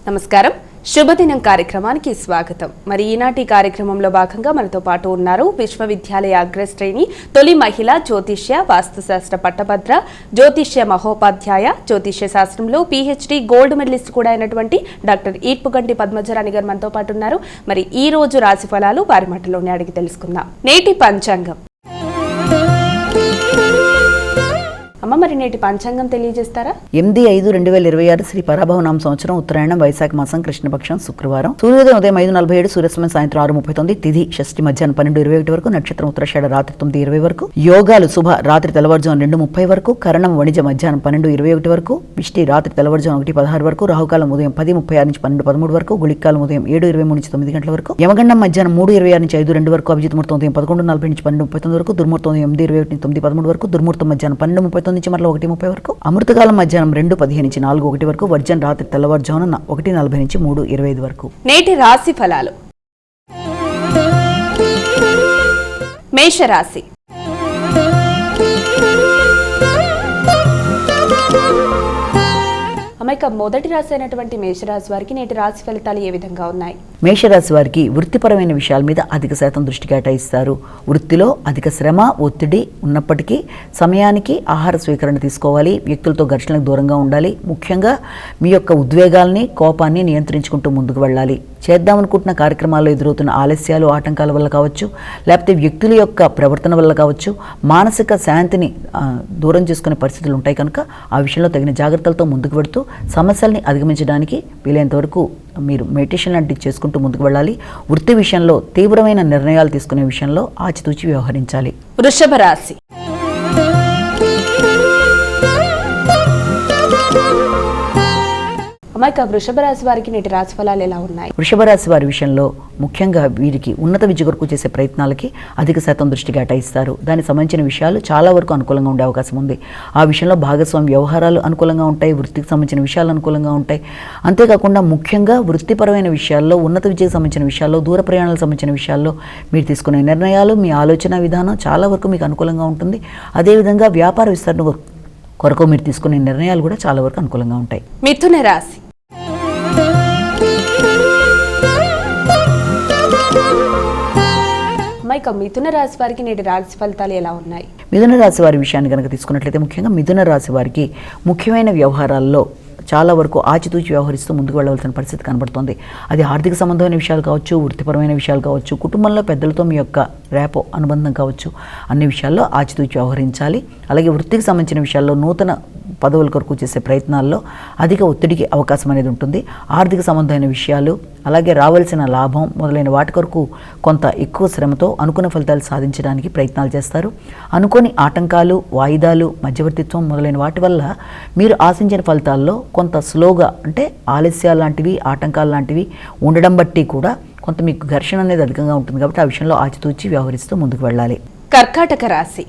నమస్కారం, శుభదినం కార్యక్రమానికి స్వాగతం. మరి ఈనాటి కార్యక్రమంలో భాగంగా మనతో పాటు ఉన్నారు విశ్వవిద్యాలయ అగ్రశ్రేణి తొలి మహిళ జ్యోతిష్య వాస్తుశాస్త్ర పట్టభద్ర జ్యోతిష్య మహోపాధ్యాయ జ్యోతిష్య శాస్త్రంలో PhD గోల్డ్ మెడలిస్ట్ కూడా అయినటువంటి డాక్టర్ ఈట్పుగంటి పద్మజరాణి గారు మనతో పాటు ఉన్నారు. మరి ఈ రోజు రాశి ఫలాలు వారి మాటలోనే అడిగి తెలుసుకుందాం. నేటి పంచాంగం. అమ్మ, మరి నేటి పంచాంగం తెలియజేస్తారా? 8/5/2026 శ్రీ పరాభవనామ సంవత్సరం ఉత్తరాయణం వైశాఖ మాసం కృష్ణపక్షం శుక్రవారం. సూర్యోదయం ఉదయం 5:47, సూర్యాస్తమయం సాయంత్రం 6:39, తిథి షష్ఠి మధ్యాహ్నం 12:21 వరకు, నక్షత్రం ఉత్తరాషాఢ రాత్రి 9:20 వరకు, యోగాలు శుభ రాత్రి తెల్లవారుజాము 2:30 వరకు, కరణం వణిజ మధ్యాహ్నం 12:21 వరకు, విష్టి రాత్రి తెల్లవారుజాము 1:16 వరకు, రాహుకాలం ఉదయం 10:36 నుంచి 12:13 వరకు, గుళికాలం ఉదయం 7:23 నుంచి 9 గంటల వరకు, యమగండం మధ్యాహ్నం 3:26 నుంచి 5:02 వరకు, అభిజిత్ ముహూర్తం ఉదయం 11:40 నుంచి 12:39 వరకు, దుర్ముహూర్తం ఉదయం 8:21 నుంచి 9:13 వరకు, దుర్ముహూర్తం మధ్యాహ్నం 12:39 నుంచి మరలా 1:30 వరకు, అమృతకాలం మధ్యాహ్నం 2:15 నుంచి 4:01 వరకు, వర్జన్ రాత్రి తెల్లవారుజామున 1:40 నుంచి 3:25 వరకు. నేటి రాశి ఫలాలు. మేషరాశి. అమ్మాయిక మొదటి రాశి అయినటువంటి మేషరాశి వారికి నేటి రాశి ఫలితాలు ఏ విధంగా ఉన్నాయి? మేషరాశి వారికి వృత్తిపరమైన విషయాల మీద అధిక శాతం దృష్టి కేటాయిస్తారు. వృత్తిలో అధిక శ్రమ ఒత్తిడి ఉన్నప్పటికీ సమయానికి ఆహార స్వీకరణ తీసుకోవాలి. వ్యక్తులతో ఘర్షణలకు దూరంగా ఉండాలి. ముఖ్యంగా మీ యొక్క ఉద్వేగాల్ని కోపాన్ని నియంత్రించుకుంటూ ముందుకు వెళ్ళాలి. చేద్దామనుకుంటున్న కార్యక్రమాల్లో ఎదురవుతున్న ఆలస్యాలు ఆటంకాల వల్ల కావచ్చు, లేకపోతే వ్యక్తుల యొక్క ప్రవర్తన వల్ల కావచ్చు, మానసిక శాంతిని దూరం చేసుకునే పరిస్థితులు ఉంటాయి. కనుక ఆ విషయంలో తగిన జాగ్రత్తలతో ముందుకు వెడుతూ సమస్యల్ని అధిగమించడానికి వీలైనంత వరకు మీరు మెడిటేషన్ లాంటివి చేసుకుంటూ ముందుకు వెళ్ళాలి. వృత్తి విషయంలో తీవ్రమైన నిర్ణయాలు తీసుకునే విషయంలో ఆచితూచి వ్యవహరించాలి. వృషభ రాశి. అమ్మాయిక వృషభ రాశి వారికి నేటి రాశి ఫలాలు ఎలా ఉన్నాయి? వృషభ రాశి వారి విషయంలో ముఖ్యంగా వీరికి ఉన్నత విద్య కొరకు చేసే ప్రయత్నాలకి అధిక శాతం దృష్టి కేటాయిస్తారు. దానికి సంబంధించిన విషయాలు చాలా వరకు అనుకూలంగా ఉండే అవకాశం ఉంది. ఆ విషయంలో భాగస్వామి వ్యవహారాలు అనుకూలంగా ఉంటాయి. వృత్తికి సంబంధించిన విషయాలు అనుకూలంగా ఉంటాయి. అంతేకాకుండా ముఖ్యంగా వృత్తిపరమైన విషయాల్లో, ఉన్నత విద్యకు సంబంధించిన విషయాల్లో, దూర ప్రయాణాలకు సంబంధించిన విషయాల్లో మీరు తీసుకునే నిర్ణయాలు, మీ ఆలోచన విధానం చాలా వరకు మీకు అనుకూలంగా ఉంటుంది. అదేవిధంగా వ్యాపార విస్తరణ కొరకు మీరు తీసుకునే నిర్ణయాలు కూడా చాలా వరకు అనుకూలంగా ఉంటాయి. మిథున రాశి. మిథున రాశి వారికి నేటి రాశి ఫలితాలు ఎలా ఉన్నాయి? మిథున రాశి వారి విషయాన్ని కనుక తీసుకున్నట్లయితే ముఖ్యంగా మిథున రాశి వారికి ముఖ్యమైన వ్యవహారాల్లో చాలా వరకు ఆచితూచి వ్యవహరిస్తూ ముందుకు వెళ్ళవలసిన పరిస్థితి కనబడుతుంది. అది ఆర్థిక సంబంధమైన విషయాలు కావచ్చు, వృత్తిపరమైన విషయాలు కావచ్చు, కుటుంబంలో పెద్దలతో మీ యొక్క రేపో అనుబంధం కావచ్చు, అన్ని విషయాల్లో ఆచితూచి వ్యవహరించాలి. అలాగే వృత్తికి సంబంధించిన విషయాల్లో నూతన పదవుల కొరకు చేసే ప్రయత్నాల్లో అధిక ఒత్తిడికి అవకాశం అనేది ఉంటుంది. ఆర్థిక సంబంధమైన విషయాలు, అలాగే రావాల్సిన లాభం మొదలైన వాటి కొరకు కొంత ఎక్కువ శ్రమతో అనుకున్న ఫలితాలు సాధించడానికి ప్రయత్నాలు చేస్తారు. అనుకోని ఆటంకాలు, వాయిదాలు, మధ్యవర్తిత్వం మొదలైన వాటి వల్ల మీరు ఆశించిన ఫలితాల్లో కొంత స్లోగా, అంటే ఆలస్యాలు లాంటివి, ఆటంకాలు లాంటివి ఉండడం బట్టి కూడా కొంత మీకు ఘర్షణ అనేది అధికంగా ఉంటుంది. కాబట్టి ఆ విషయంలో ఆచితూచి వ్యవహరిస్తూ ముందుకు వెళ్ళాలి. కర్కాటక రాశి.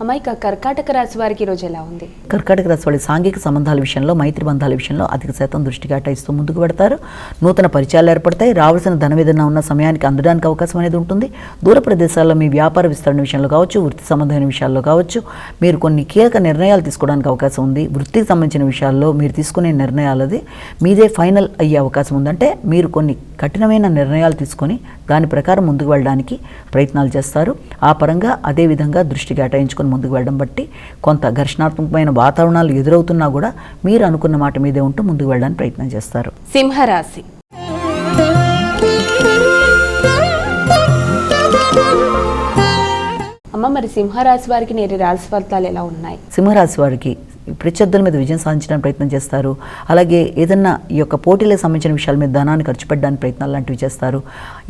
అమ్మాయిక కర్కాటక రాశి వారికి ఈరోజు ఎలా ఉంది? కర్కాటక రాశి వారి సాంఘిక సంబంధాల విషయంలో, మైత్రి బంధాల విషయంలో అధిక శాతం దృష్టి కేటాయిస్తూ ముందుకు పెడతారు. నూతన పరిచయాలు ఏర్పడతాయి. రావాల్సిన ధనం ఏదైనా ఉన్న సమయానికి అందడానికి అవకాశం అనేది ఉంటుంది. దూర ప్రదేశాల్లో మీ వ్యాపార విస్తరణ విషయంలో కావచ్చు, వృత్తి సంబంధమైన విషయాల్లో కావచ్చు, మీరు కొన్ని కీలక నిర్ణయాలు తీసుకోవడానికి అవకాశం ఉంది. వృత్తికి సంబంధించిన విషయాల్లో మీరు తీసుకునే నిర్ణయాలది మీదే ఫైనల్ అయ్యే అవకాశం ఉందంటే మీరు కొన్ని కఠినమైన నిర్ణయాలు తీసుకొని దాని ప్రకారం ముందుకు వెళ్ళడానికి ప్రయత్నాలు చేస్తారు. ఆ పరంగా అదే విధంగా దృష్టి కేటాయించుకొని ముందుకు వెళ్ళడం బట్టి కొంత ఘర్షణాత్మకమైన వాతావరణాలు ఎదురవుతున్నా కూడా మీరు అనుకున్న మాట మీదే ఉంటూ ముందుకు వెళ్ళడానికి ప్రయత్నం చేస్తారు. సింహరాశి. అమ్మ, మరి సింహరాశి వారికి నేటి రాశి ఫలితాలు ఎలా ఉన్నాయి? సింహరాశి వారికి ప్రత్యర్థుల మీద విజయం సాధించడానికి ప్రయత్నం చేస్తారు. అలాగే ఏదన్నా ఈ యొక్క పోటీలకు సంబంధించిన విషయాల మీద ధనాన్ని ఖర్చు పెట్టడానికి ప్రయత్నాలు లాంటివి చేస్తారు.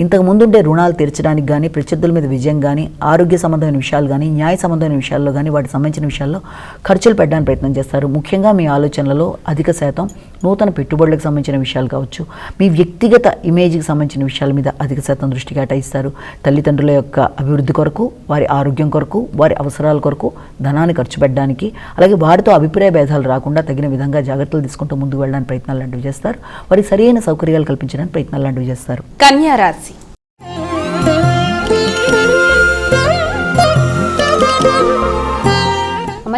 ఇంతకు ముందుండే రుణాలు తీర్చడానికి కానీ, ప్రత్యర్థుల మీద విజయం కానీ, ఆరోగ్య సంబంధమైన విషయాలు కానీ, న్యాయ సంబంధమైన విషయాల్లో కానీ, వాటికి సంబంధించిన విషయాల్లో ఖర్చులు పెట్టడానికి ప్రయత్నం చేస్తారు. ముఖ్యంగా మీ ఆలోచనలలో అధిక శాతం నూతన పెట్టుబడులకు సంబంధించిన విషయాలు కావచ్చు, మీ వ్యక్తిగత ఇమేజ్కి సంబంధించిన విషయాల మీద అధిక శాతం దృష్టి కేటాయిస్తారు. తల్లిదండ్రుల యొక్క అభివృద్ధి కొరకు, వారి ఆరోగ్యం కొరకు, వారి అవసరాల కొరకు ధనాన్ని ఖర్చు పెట్టడానికి, అలాగే వారితో అభిప్రాయ భేదాలు రాకుండా తగిన విధంగా జాగ్రత్తలు తీసుకుంటూ ముందుకు వెళ్ళడానికి ప్రయత్నాలు లాంటివి చేస్తారు. వారికి సరైన సౌకర్యాలు కల్పించడానికి ప్రయత్నాలు లాంటివి చేస్తారు. కన్యా రాశి.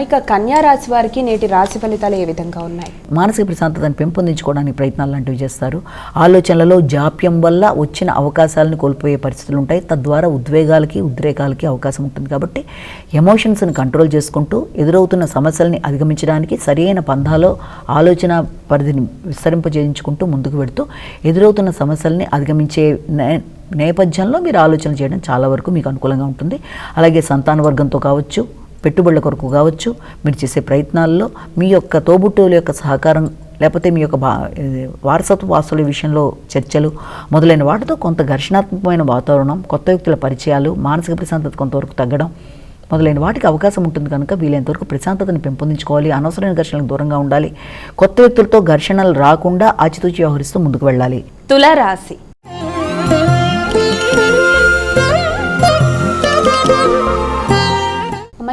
ఇక కన్యా రాశి వారికి నేటి రాశి ఫలితాలు ఏ విధంగా ఉన్నాయి? మానసిక ప్రశాంతతను పెంపొందించుకోవడానికి ప్రయత్నాలు లాంటివి చేస్తారు. ఆలోచనలలో జాప్యం వల్ల వచ్చిన అవకాశాలను కోల్పోయే పరిస్థితులు ఉంటాయి. తద్వారా ఉద్రేకాలకి అవకాశం ఉంటుంది. కాబట్టి ఎమోషన్స్ని కంట్రోల్ చేసుకుంటూ ఎదురవుతున్న సమస్యల్ని అధిగమించడానికి సరైన పంధాలో ఆలోచన పరిధిని విస్తరింపజేయించుకుంటూ ముందుకు వెడుతూ ఎదురవుతున్న సమస్యల్ని అధిగమించే నేపథ్యంలో మీరు ఆలోచన చేయడం చాలా వరకు మీకు అనుకూలంగా ఉంటుంది. అలాగే సంతాన వర్గంతో కావచ్చు, పెట్టుబడుల కొరకు కావచ్చు, మీరు చేసే ప్రయత్నాల్లో మీ యొక్క తోబుట్టువుల యొక్క సహకారం లేకపోతే మీ యొక్క వారసత్వ వాసుల విషయంలో చర్చలు మొదలైన వాటితో కొంత ఘర్షణాత్మకమైన వాతావరణం, కొత్త వ్యక్తుల పరిచయాలు, మానసిక ప్రశాంతత కొంతవరకు తగ్గడం మొదలైన వాటికి అవకాశం ఉంటుంది. కనుక వీలైనంతవరకు ప్రశాంతతను పెంపొందించుకోవాలి. అనవసరమైన ఘర్షణలకు దూరంగా ఉండాలి. కొత్త వ్యక్తులతో ఘర్షణలు రాకుండా ఆచితూచి వ్యవహరిస్తూ ముందుకు వెళ్ళాలి. తులారాశి.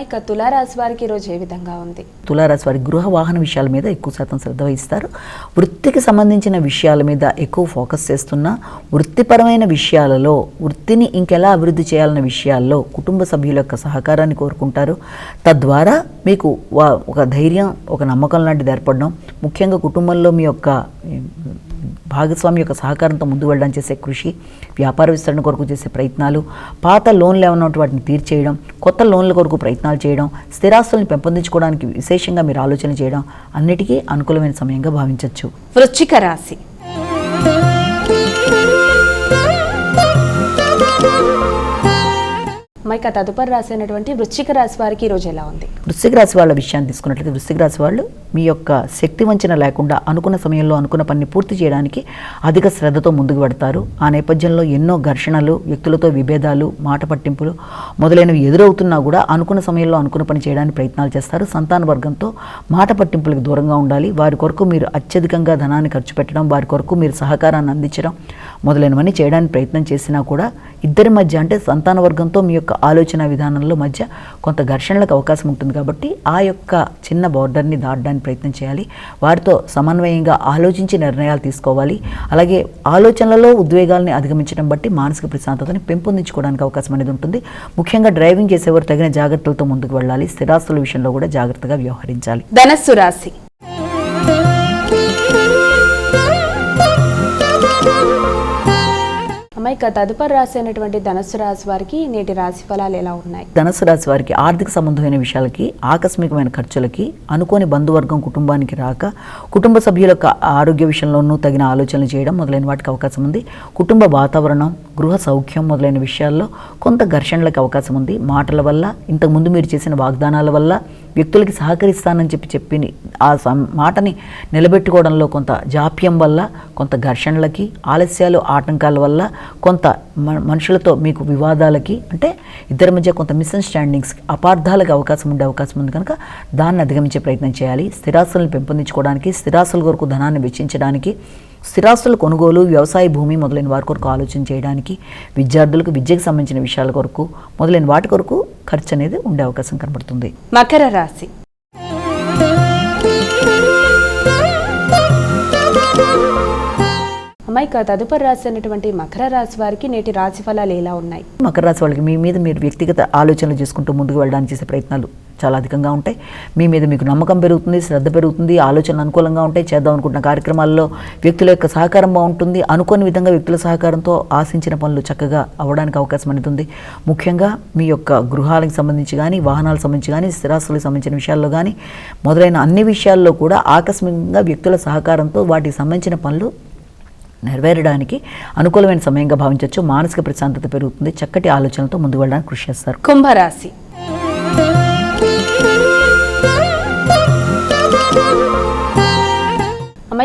ఇక తులారాశి వారికి ఈరోజు ఏ విధంగా ఉంది? తులారాశి వారి గృహ వాహన విషయాల మీద ఎక్కువ శాతం శ్రద్ధ వహిస్తారు. వృత్తికి సంబంధించిన విషయాల మీద ఎక్కువ ఫోకస్ చేస్తున్నా వృత్తిపరమైన విషయాలలో వృత్తిని ఇంకెలా అభివృద్ధి చేయాలన్న విషయాల్లో కుటుంబ సభ్యుల యొక్క సహకారాన్ని కోరుకుంటారు. తద్వారా మీకు ఒక ధైర్యం, ఒక నమ్మకం లాంటిది ఏర్పడడం, ముఖ్యంగా కుటుంబంలో మీ యొక్క భాగస్వామి యొక్క సహకారంతో ముందు వెళ్ళడం చేసే కృషి, వ్యాపార విస్తరణ కొరకు చేసే ప్రయత్నాలు, పాత లోన్లు ఏమన్నా వాటిని తీర్చేయడం, కొత్త లోన్ల కొరకు ప్రయత్నాలు చేయడం, స్థిరాస్తుల్ని పెంపొందించుకోవడానికి విశేషంగా మీరు ఆలోచన చేయడం అన్నిటికీ అనుకూలమైన సమయంగా భావించవచ్చు. వృశ్చిక రాశి. ఇక తదుపరి రాశి అయినటువంటి వృశ్చిక రాశి వారికి ఈరోజు ఎలా ఉంది? వృశ్చిక రాశి వాళ్ళ విషయాన్ని తీసుకున్నట్లయితే వృశ్చిక రాశి వాళ్ళు మీ యొక్క శక్తి వంచన లేకుండా అనుకున్న సమయంలో అనుకున్న పనిని పూర్తి చేయడానికి అధిక శ్రద్ధతో ముందుకు పెడతారు. ఆ నేపథ్యంలో ఎన్నో ఘర్షణలు, వ్యక్తులతో విభేదాలు, మాట పట్టింపులు మొదలైనవి ఎదురవుతున్నా కూడా అనుకున్న సమయంలో అనుకున్న పని చేయడానికి ప్రయత్నాలు చేస్తారు. సంతాన వర్గంతో మాట పట్టింపులకు దూరంగా ఉండాలి. వారి కొరకు మీరు అత్యధికంగా ధనాన్ని ఖర్చు పెట్టడం, వారి కొరకు మీరు సహకారాన్ని అందించడం మొదలైనవన్నీ చేయడానికి ప్రయత్నం చేసినా కూడా ఇద్దరి మధ్య అంటే సంతాన వర్గంతో మీ యొక్క ఆలోచన విధానంలో మధ్య కొంత ఘర్షణలకు అవకాశం ఉంటుంది. కాబట్టి ఆ యొక్క చిన్న బోర్డర్ని దాటడానికి ప్రయత్నం చేయాలి. వారితో సమన్వయంగా ఆలోచించి నిర్ణయాలు తీసుకోవాలి. అలాగే ఆలోచనలలో ఉద్వేగాల్ని అధిగమించడం బట్టి మానసిక ప్రశాంతతని పెంపొందించుకోవడానికి అవకాశం అనేది ఉంటుంది. ముఖ్యంగా డ్రైవింగ్ చేసేవారు తగిన జాగ్రత్తలతో ముందుకు వెళ్ళాలి. స్థిరాస్తుల విషయంలో కూడా జాగ్రత్తగా వ్యవహరించాలి. ధనస్సు రాశి. ఇక తదుపరి రాశి అయినటువంటి ధనస్సు రాశి వారికి నేటి రాశి ఫలాలు ఎలా ఉన్నాయి? ధనస్సు రాశి వారికి ఆర్థిక సంబంధమైన విషయాలకి, ఆకస్మికమైన ఖర్చులకి, అనుకోని బంధువర్గం కుటుంబానికి రాక, కుటుంబ సభ్యుల యొక్క ఆరోగ్య విషయంలోనూ తగిన ఆలోచనలు చేయడం మొదలైన వాటికి అవకాశం ఉంది. కుటుంబ వాతావరణం, గృహ సౌఖ్యం మొదలైన విషయాల్లో కొంత ఘర్షణలకు అవకాశం ఉంది. మాటల వల్ల, ఇంతకుముందు మీరు చేసిన వాగ్దానాల వల్ల, వ్యక్తులకి సహకరిస్తానని చెప్పి ఆ మాటని నిలబెట్టుకోవడంలో కొంత జాప్యం వల్ల, కొంత ఘర్షణలకి, ఆలస్యాలు, ఆటంకాల వల్ల, కొంత మనుషులతో మీకు వివాదాలకి అంటే ఇద్దరి మధ్య కొంత మిస్అండర్స్టాండింగ్స్కి, అపార్థాలకు అవకాశం ఉంది కనుక దాన్ని అధిగమించే ప్రయత్నం చేయాలి. స్థిరాస్తులను పెంపొందించుకోవడానికి, స్థిరాస్తుల కొరకు ధనాన్ని వెచ్చించడానికి, స్థిరాస్తుల కొనుగోలు, వ్యవసాయ భూమి మొదలైన వారి కొరకు ఆలోచన చేయడానికి, విద్యార్థులకు విద్యకు సంబంధించిన విషయాల కొరకు మొదలైన వాటి కొరకు ఖర్చు అనేది ఉండే అవకాశం కనబడుతుంది. మకర రాశి. ఇక తదుపరి రాశి అయినటువంటి మకర రాశి వారికి నేటి రాశి ఫలాలు ఎలా ఉన్నాయి? మకర రాశి వాళ్ళకి మీ మీద మీరు వ్యక్తిగత ఆలోచనలు చేసుకుంటూ ముందుకు వెళ్ళడానికి చేసే ప్రయత్నాలు చాలా అధికంగా ఉంటాయి. మీ మీద మీకు నమ్మకం పెరుగుతుంది, శ్రద్ధ పెరుగుతుంది, ఆలోచనలు అనుకూలంగా ఉంటాయి. చేద్దాం అనుకుంటున్న కార్యక్రమాల్లో వ్యక్తుల యొక్క సహకారం బాగుంటుంది. అనుకోని విధంగా వ్యక్తుల సహకారంతో ఆశించిన పనులు చక్కగా అవ్వడానికి అవకాశం అనేది ఉంది. ముఖ్యంగా మీ యొక్క గృహాలకు సంబంధించి కానీ, వాహనాలకు సంబంధించి కానీ, స్థిరాస్తులకు సంబంధించిన విషయాల్లో కానీ మొదలైన అన్ని విషయాల్లో కూడా ఆకస్మికంగా వ్యక్తుల సహకారంతో వాటికి సంబంధించిన పనులు నెరవేరడానికి అనుకూలమైన సమయంగా భావించవచ్చు. మానసిక ప్రశాంతత పెరుగుతుంది. చక్కటి ఆలోచనలతో ముందుకు వెళ్ళడానికి కృషి చేస్తారు. కుంభరాశి.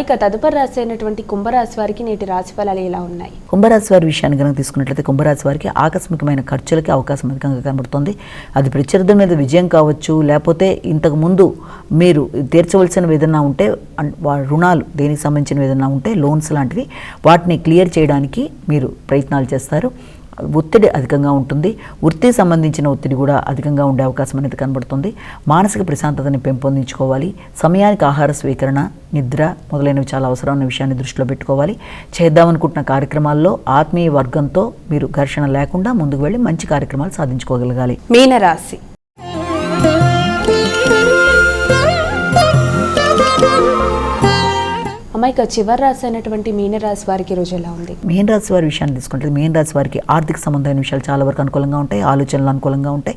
ఇక తదుపరి రాశి అయినటువంటి కుంభరాశి వారికి నేటి రాశి ఫలాలు ఎలా ఉన్నాయి? కుంభరాశి వారి విషయాన్ని కనుక తీసుకున్నట్లయితే కుంభరాశి వారికి ఆకస్మికమైన ఖర్చులకి అవకాశం అధికంగా కనబడుతుంది. అది ప్రత్యర్థుల మీద విజయం కావచ్చు, లేకపోతే ఇంతకు ముందు మీరు తీర్చవలసినవి ఏదైనా ఉంటే, రుణాలు దేనికి సంబంధించినవి ఏదైనా ఉంటే, లోన్స్ లాంటివి, వాటిని క్లియర్ చేయడానికి మీరు ప్రయత్నాలు చేస్తారు. ఒత్తిడి అధికంగా ఉంటుంది. వృత్తికి సంబంధించిన ఒత్తిడి కూడా అధికంగా ఉండే అవకాశం అనేది కనబడుతుంది. మానసిక ప్రశాంతతని పెంపొందించుకోవాలి. సమయానికి ఆహార స్వీకరణ, నిద్ర మొదలైనవి చాలా అవసరమైన విషయాన్ని దృష్టిలో పెట్టుకోవాలి. చేద్దామనుకుంటున్న కార్యక్రమాల్లో ఆత్మీయ వర్గంతో మీరు ఘర్షణ లేకుండా ముందుకు వెళ్ళి మంచి కార్యక్రమాలు సాధించుకోగలగాలి. మీనరాశి. అమ్మ, ఇక చివరి రాశి అయినటువంటి మీనరాశి వారికి ఈ రోజు ఎలా ఉంది? మీన రాశి వారి విషయాన్ని తీసుకుంటే మీన రాశి వారికి ఆర్థిక సంబంధమైన విషయాలు చాలా వరకు అనుకూలంగా ఉంటాయి, ఆలోచనలు అనుకూలంగా ఉంటాయి.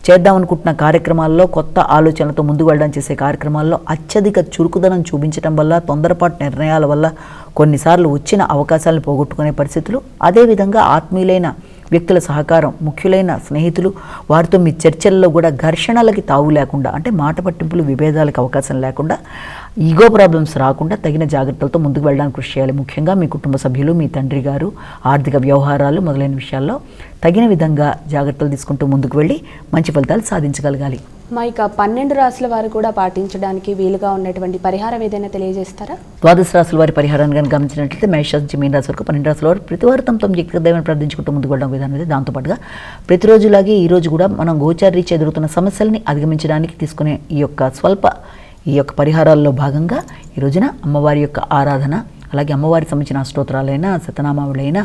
చేద్దాం అనుకుంటున్న కార్యక్రమాల్లో, కొత్త ఆలోచనలతో ముందుకు వెళ్ళడం చేసే కార్యక్రమాల్లో అత్యధిక చురుకుదనం చూపించడం వల్ల, తొందరపాటు నిర్ణయాల వల్ల కొన్నిసార్లు వచ్చిన అవకాశాలను పోగొట్టుకునే పరిస్థితులు, అదేవిధంగా ఆత్మీయులైన వ్యక్తుల సహకారం, ముఖ్యులైన స్నేహితులు, వారితో మీ చర్చల్లో కూడా ఘర్షణలకి తావు లేకుండా, అంటే మాట పట్టింపులు, విభేదాలకు అవకాశం లేకుండా, ఈగో ప్రాబ్లమ్స్ రాకుండా తగిన జాగ్రత్తలతో ముందుకు వెళ్ళడానికి కృషి చేయాలి. ముఖ్యంగా మీ కుటుంబ సభ్యులు, మీ తండ్రి గారు, ఆర్థిక వ్యవహారాలు మొదలైన విషయాల్లో తగిన విధంగా జాగ్రత్తలు తీసుకుంటూ ముందుకు వెళ్ళి మంచి ఫలితాలు సాధించగలగాలి. మా ఇక 12 రాశుల వారు కూడా పాటించడానికి వీలుగా ఉన్నటువంటి పరిహారం ఏదైనా తెలియజేస్తారా? ద్వాదశ రాశుల వారి పరిహారాన్ని కనుక గమనించినట్లయితే మేష నుంచి మీన రాశి వరకు 12 రాశుల వారు ప్రతివారు తమ వ్యక్తిగత దైవాన్ని ప్రార్థించుకుంటూ ముందుకు వెళ్ళడం విధానం ಇದೆ. దాంతోపాటుగా ప్రతిరోజులాగే ఈరోజు కూడా మనం గోచారీత్యా ఎదురుతున్న సమస్యల్ని అధిగమించడానికి తీసుకునే ఈ యొక్క పరిహారాల్లో భాగంగా ఈ రోజున అమ్మవారి యొక్క ఆరాధన, అలాగే అమ్మవారికి సంబంధించిన స్తోత్రాలైనా, శతనామావులైనా,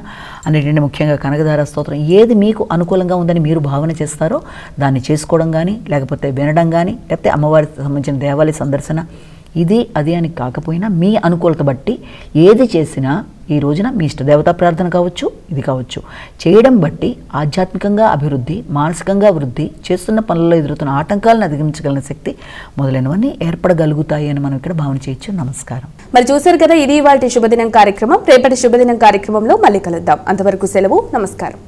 అన్నింటినీ ముఖ్యంగా కనకధార స్తోత్రం, ఏది మీకు అనుకూలంగా ఉందని మీరు భావన చేస్తారో దాన్ని చేసుకోవడం కానీ, లేకపోతే వినడం కానీ, లేకపోతే అమ్మవారికి సంబంధించిన దేవాలయ సందర్శన, ఇది అది అని కాకపోయినా మీ అనుకూలత బట్టి ఏది చేసినా ఈ రోజున మీ ఇష్టదేవతా ప్రార్థన కావచ్చు, ఇది కావచ్చు, చేయడం బట్టి ఆధ్యాత్మికంగా అభివృద్ధి, మానసికంగా వృద్ధి, చేస్తున్న పనుల్లో ఎదురుతున్న ఆటంకాలను అధిగమించగలిగిన శక్తి మొదలైనవన్నీ ఏర్పడగలుగుతాయి అని మనం ఇక్కడ భావన చేయొచ్చు. నమస్కారం. మరి చూశారు కదా, ఇది ఇవాల్టి శుభదినం కార్యక్రమం. రేపటి శుభదినం కార్యక్రమంలో మళ్ళీ కలుద్దాం. అంతవరకు సెలవు. నమస్కారం.